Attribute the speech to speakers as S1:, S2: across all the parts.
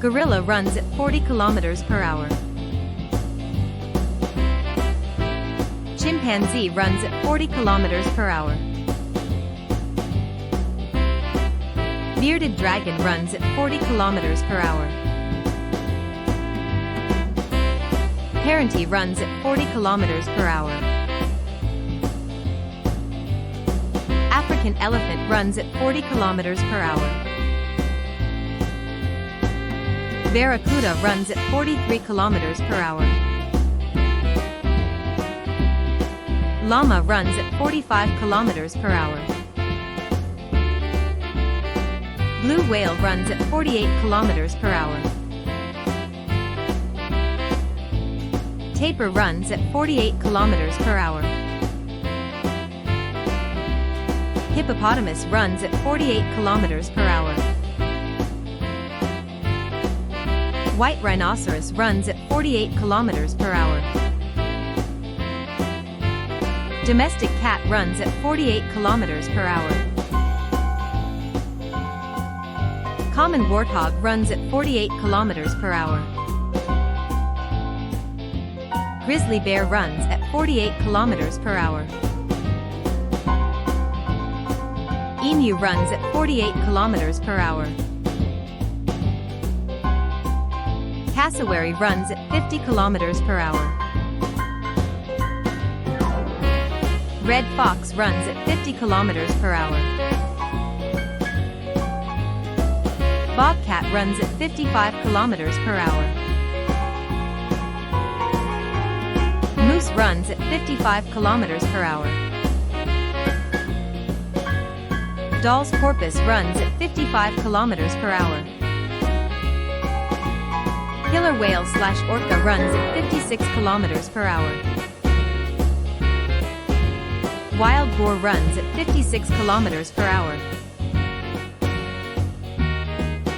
S1: Gorilla runs at 40 kilometers per hour. Chimpanzee runs at 40 kilometers per hour. Bearded dragon runs at 40 kilometers per hour. Parenti runs at 40 kilometers per hour. African elephant runs at 40 kilometers per hour. Barracuda runs at 43 kilometers per hour. Llama runs at 45 kilometers per hour. Blue whale runs at 48 kilometers per hour. Tapir runs at 48 kilometers per hour. Hippopotamus runs at 48 kilometers per hour. White rhinoceros runs at 48 kilometers per hour. Domestic cat runs at 48 kilometers per hour. Common warthog runs at 48 kilometers per hour. Grizzly bear runs at 48 kilometers per hour. Emu runs at 48 kilometers per hour. Cassowary runs at 50 kilometers per hour. Red fox runs at 50 kilometers per hour. Bobcat runs at 55 kilometers per hour. Moose runs at 55 kilometers per hour. Dall's porpoise runs at 55 kilometers per hour. Killer whale/orca runs at 56 kilometers per hour. Wild boar runs at 56 kilometers per hour.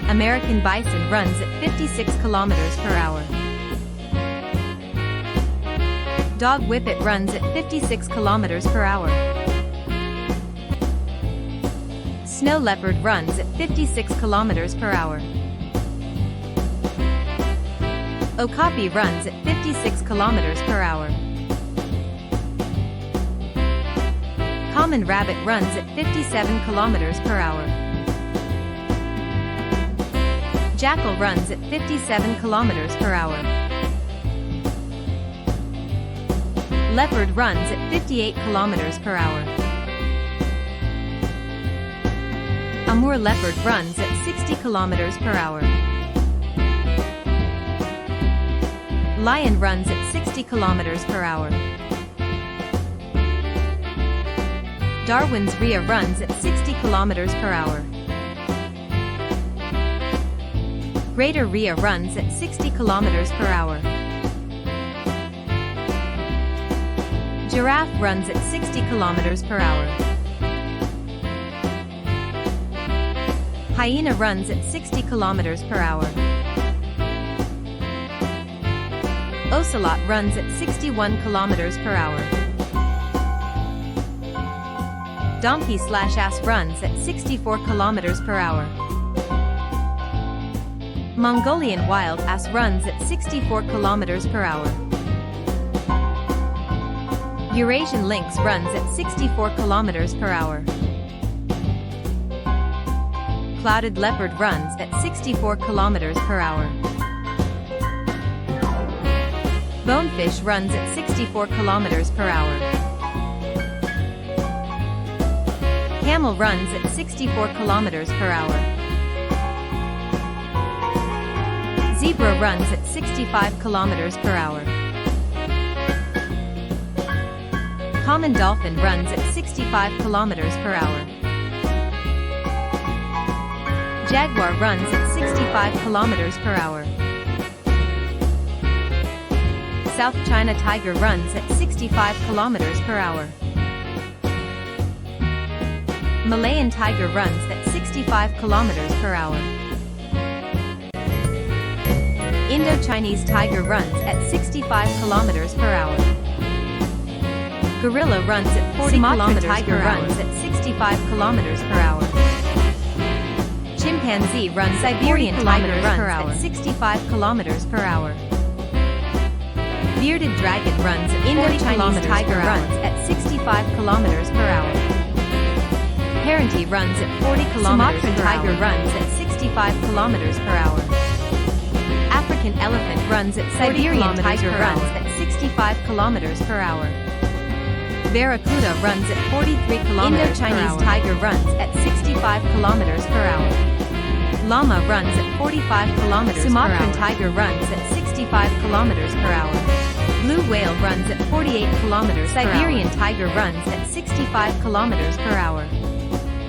S1: American bison runs at 56 kilometers per hour. Dog whippet runs at 56 kilometers per hour. Snow leopard runs at 56 kilometers per hour. Okapi runs at 56 kilometers per hour. Common rabbit runs at 57 kilometers per hour. Jackal runs at 57 kilometers per hour. Leopard runs at 58 kilometers per hour. Amur leopard runs at 60 kilometers per hour. Lion runs at 60 kilometers per hour. Darwin's rhea runs at 60 kilometers per hour. Greater rhea runs at 60 kilometers per hour. Giraffe runs at 60 kilometers per hour. Hyena runs at 60 kilometers per hour. Ocelot runs at 61 kilometers per hour. Donkey/ass runs at 64 kilometers per hour. Mongolian wild ass runs at 64 kilometers per hour. Eurasian lynx runs at 64 kilometers per hour. Clouded leopard runs at 64 kilometers per hour. Bonefish runs at 64 kilometers per hour. Camel runs at 64 kilometers per hour. Zebra runs at 65 kilometers per hour. Common dolphin runs at 65 kilometers per hour. Jaguar runs at 65 kilometers per hour. South China tiger runs at 65 kilometers per hour. Malayan tiger runs at 65 kilometers per hour. Indo-Chinese tiger runs at 65 kilometers per hour. Gorilla runs at 40 kilometers per hour. Tiger runs at 65 kilometers per hour. Chimpanzee runs Siberian tiger runs at 65 kilometers per hour. Bearded dragon runs at Indo-Chinese tiger runs at 65 kilometers per hour. Parenti runs at 40 kilometers per hour. Sumatran tiger runs at 65 kilometers per hour. African elephant runs at Siberian tiger runs at 65 kilometers per hour. Barracuda runs at 43 kilometers per hour. Indo-Chinese tiger runs at 65 kilometers per hour. Llama runs at 45 kilometers per hour. Sumatran tiger runs at 65 kilometers per hour. Blue whale runs at 48 kilometers per hour. Siberian tiger runs at 65 kilometers per hour.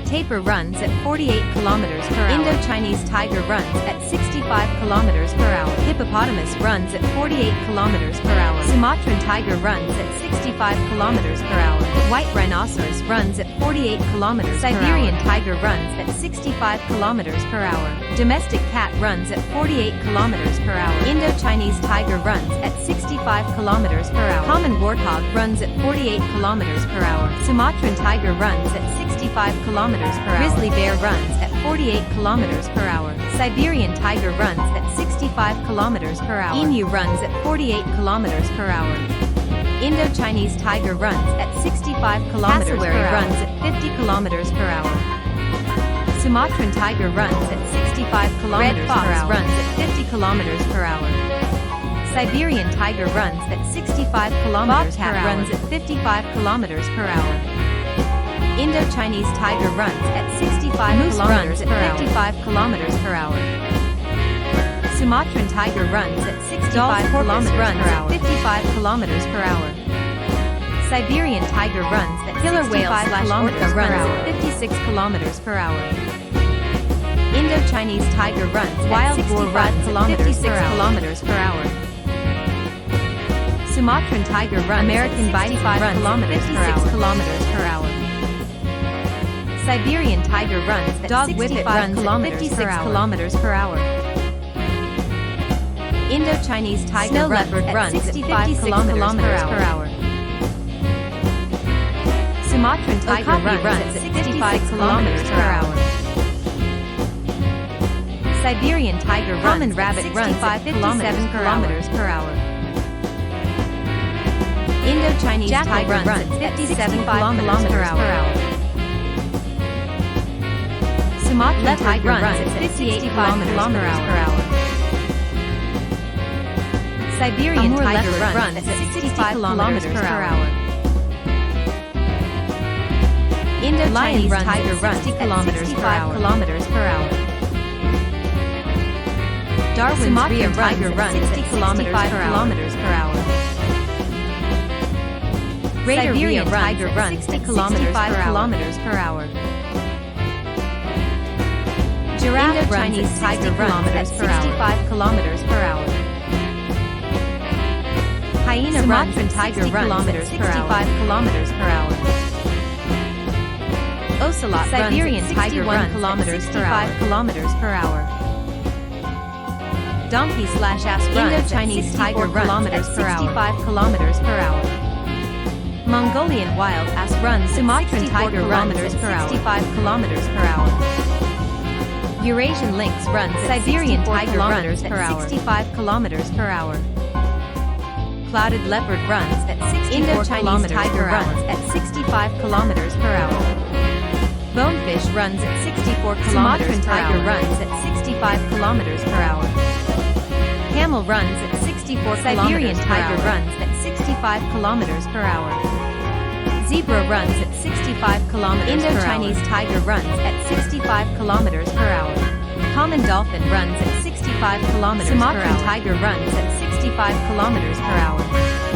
S1: Tapir runs at 48 kilometers per hour. Indo-Chinese tiger runs at 65 kilometers per hour. Hippopotamus runs at 48 kilometers per hour. Sumatran tiger runs at 65 kilometers per hour. White rhinoceros runs at 48 kilometers per hour. Siberian tiger runs at 65 kilometers per hour. Domestic cat runs at 48 kilometers per hour. Indo-Chinese tiger runs at 65 kilometers per hour. Common warthog runs at 48 kilometers per hour. Sumatran tiger runs at 65 kilometers per hour. Grizzly bear runs at 48 kilometers per hour. Siberian tiger runs at 65 kilometers per hour. Emu runs at 48 kilometers per hour. Indo-Chinese tiger runs at 65 kilometers per hour. Runs at 50 kilometers per hour. Sumatran tiger runs at 65 kilometers per hour. Runs at 50 kilometers per hour. Siberian tiger runs at 65 kilometers per hour. Runs at 55 kilometers per hour. Indo-Chinese tiger runs at 65 kilometers per hour. 55 kilometers per hour. Sumatran tiger runs at 65 kilometers per hour. 55 kilometers per hour. Siberian tiger runs at killer whale kilometers per hour. 56 kilometers per hour. Indo-Chinese tiger runs wild boar runs at 56 kilometers per hour. Sumatran tiger runs American bison runs at 56 kilometers per hour. Siberian tiger runs at 65 kilometers per hour. Indo-Chinese tiger runs at 65 kilometers per hour. Sumatran tiger runs at 65 kilometers per hour. Siberian tiger common rabbit runs at 57 kilometers per hour. Indo-Chinese tiger runs at 57 kilometers per hour. Sumatran tiger runs at 58 kilometers per hour. Siberian tiger runs at 65 kilometers per hour. Indo-Chinese tiger runs at 65 kilometers per hour. Darwin's Sumatran tiger runs at 65 kilometers per hour. Siberian tiger runs at 65 kilometers per hour. Giraffe Chinese tiger runs at 65 kilometers per hour. Hyena Sumatran tiger runs at 65 kilometers per hour. Ocelot Siberian tiger runs at 65 kilometers per hour. Donkey/ass Indo-Chinese tiger runs at 65 kilometers per hour. Mongolian wild ass runs Sumatran tiger runs at 65 kilometers per hour. Eurasian lynx runs Siberian tiger runs at 65 kilometers per hour. Clouded leopard runs at 64 kilometers tiger runs at 65 kilometers per hour. Bonefish runs at 64 kilometers per hour. Sumatran tiger runs at 65 kilometers per hour. Camel runs at 64 Siberian tiger runs at 65 kilometers per hour. Zebra runs at 65 kilometers per hour. Indo-Chinese tiger runs at 65 kilometers per hour. Common dolphin runs at 65 kilometers per hour. Sumatran tiger runs at 65 kilometers per hour.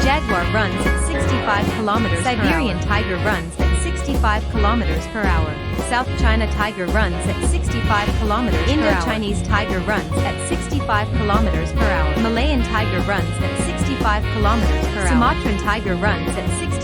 S1: Jaguar runs at 65 kilometers per hour. Siberian tiger runs at 65 kilometers per hour. South China tiger runs at 65 kilometers per hour. Indo-Chinese tiger runs at 65 kilometers per hour. Malayan tiger runs at 65 kilometers per hour. Sumatran tiger runs at 60